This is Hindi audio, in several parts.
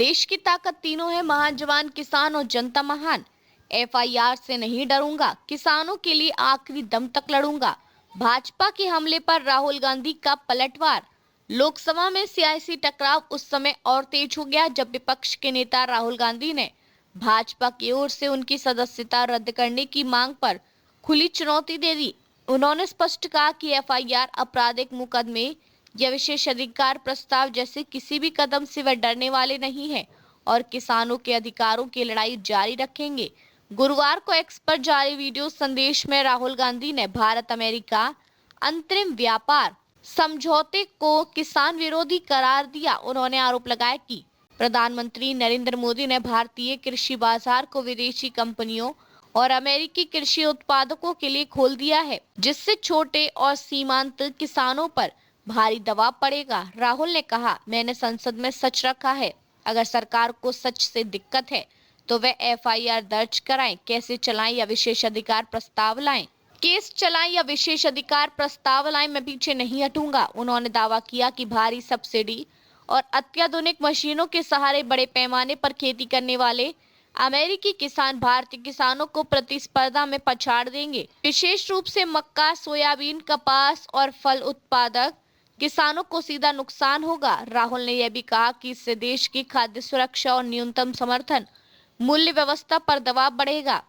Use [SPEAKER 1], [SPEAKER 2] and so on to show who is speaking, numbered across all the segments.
[SPEAKER 1] देश की ताकत तीनों है, महान जवान, किसान और जनता महान। एफआईआर से नहीं डरूंगा, किसानों के लिए आखिरी दम तक लड़ूंगा। भाजपा के हमले पर राहुल गांधी का पलटवार। लोकसभा में सियासी टकराव उस समय और तेज हो गया जब विपक्ष के नेता राहुल गांधी ने भाजपा की ओर से उनकी सदस्यता रद्द करने की मांग पर खुली चुनौती दे दी। उन्होंने स्पष्ट कहा कि एफआईआर, आपराधिक मुकदमे या विशेषाधिकार प्रस्ताव जैसे किसी भी कदम से वह डरने वाले नहीं हैं और किसानों के अधिकारों की लड़ाई जारी रखेंगे। गुरुवार को एक्स पर जारी वीडियो संदेश में राहुल गांधी ने भारत अमेरिका अंतरिम व्यापार समझौते को किसान विरोधी करार दिया। उन्होंने आरोप लगाया कि प्रधानमंत्री नरेंद्र मोदी ने भारतीय कृषि बाजार को विदेशी कंपनियों और अमेरिकी कृषि उत्पादकों के लिए खोल दिया है, जिससे छोटे और सीमांत किसानों पर भारी दबाव पड़ेगा। राहुल ने कहा, मैंने संसद में सच रखा है। अगर सरकार को सच से दिक्कत है तो वे एफआईआर दर्ज कराएं, कैसे चलाएं या विशेषाधिकार प्रस्ताव लाएं, केस चलाएं या विशेषाधिकार प्रस्ताव लाएं, मैं पीछे नहीं हटूंगा। उन्होंने दावा किया कि भारी सब्सिडी और अत्याधुनिक मशीनों के सहारे बड़े पैमाने पर खेती करने वाले अमेरिकी किसान भारतीय किसानों को प्रतिस्पर्धा में पछाड़ देंगे। विशेष रूप से मक्का, सोयाबीन, कपास और फल उत्पादक किसानों को सीधा नुकसान होगा। राहुल ने यह भी कहा कि इससे देश की खाद्य सुरक्षा और न्यूनतम समर्थन मूल्य व्यवस्था पर दबाव बढ़ेगा।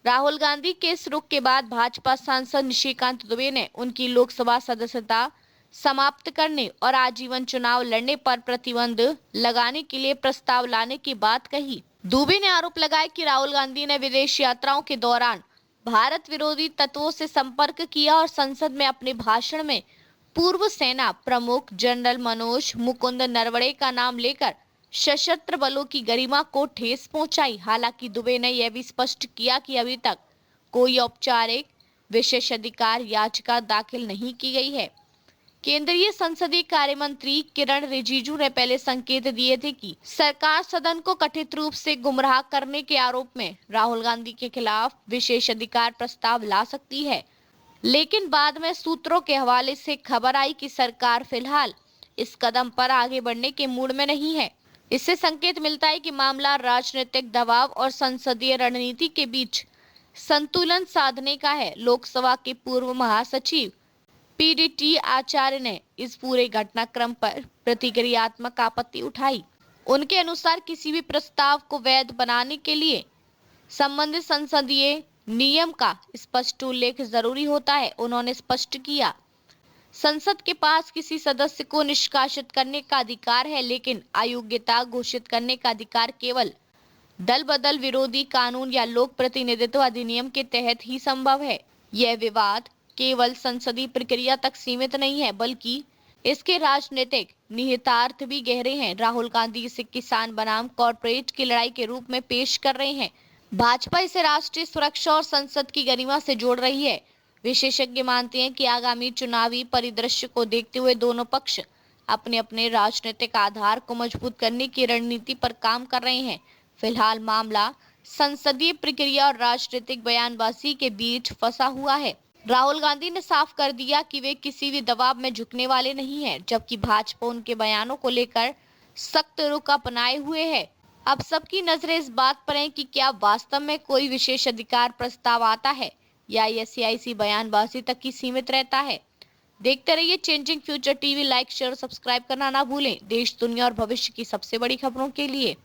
[SPEAKER 1] राहुल गांधी के इस रुख के बाद भाजपा सांसद निशिकांत दुबे ने उनकी लोकसभा सदस्यता समाप्त करने और आजीवन चुनाव लड़ने पर प्रतिबंध लगाने के लिए प्रस्ताव लाने की बात कही। दुबे ने आरोप लगाया कि राहुल गांधी ने विदेश यात्राओं के दौरान भारत विरोधी तत्वों से संपर्क किया और संसद में अपने भाषण में पूर्व सेना प्रमुख जनरल मनोज मुकुंद नरवणे का नाम लेकर सशस्त्र बलों की गरिमा को ठेस पहुंचाई। हालांकि दुबे ने यह भी स्पष्ट किया कि अभी तक कोई औपचारिक विशेषाधिकार याचिका दाखिल नहीं की गई है। केंद्रीय संसदीय कार्य मंत्री किरण रिजिजू ने पहले संकेत दिए थे कि सरकार सदन को कथित रूप से गुमराह करने के आरोप में राहुल गांधी के खिलाफ विशेषाधिकार प्रस्ताव ला सकती है, लेकिन बाद में सूत्रों के हवाले से खबर आई कि सरकार फिलहाल इस कदम पर आगे बढ़ने के मूड में नहीं है। इससे संकेत मिलता है कि मामला राजनीतिक दबाव और संसदीय रणनीति के बीच संतुलन साधने का है। लोकसभा के पूर्व महासचिव पीडीटी आचार्य ने इस पूरे घटनाक्रम पर प्रतिक्रियात्मक आपत्ति उठाई। उनके अनुसार किसी भी प्रस्ताव को वैध बनाने के लिए संबंधित संसदीय नियम का स्पष्ट उल्लेख जरूरी होता है। उन्होंने स्पष्ट किया, संसद के पास किसी सदस्य को निष्कासित करने का अधिकार है, लेकिन अयोग्यता घोषित करने का अधिकार केवल दल बदल विरोधी कानून या लोक प्रतिनिधित्व अधिनियम के तहत ही संभव है। यह विवाद केवल संसदीय प्रक्रिया तक सीमित नहीं है, बल्कि इसके राजनीतिक निहितार्थ भी गहरे हैं। राहुल गांधी इसे किसान बनाम कॉर्पोरेट की लड़ाई के रूप में पेश कर रहे हैं। भाजपा इसे राष्ट्रीय सुरक्षा और संसद की गरिमा से जोड़ रही है। विशेषज्ञ मानते हैं कि आगामी चुनावी परिदृश्य को देखते हुए दोनों पक्ष अपने अपने राजनीतिक आधार को मजबूत करने की रणनीति पर काम कर रहे हैं। फिलहाल मामला संसदीय प्रक्रिया और राजनीतिक बयानबाजी के बीच फंसा हुआ है। राहुल गांधी ने साफ कर दिया कि वे किसी भी दबाव में झुकने वाले नहीं हैं, जबकि भाजपा उनके बयानों को लेकर सख्त रुख अपनाए हुए है। अब सबकी नजरें इस बात पर हैं कि क्या वास्तव में कोई विशेषाधिकार प्रस्ताव आता है या यह सियासी बयानबाजी तक ही सीमित रहता है। देखते रहिए changing future TV. Like, share, subscribe करना ना भूलें। देश, दुनिया और भविष्य की सबसे बड़ी खबरों के लिए।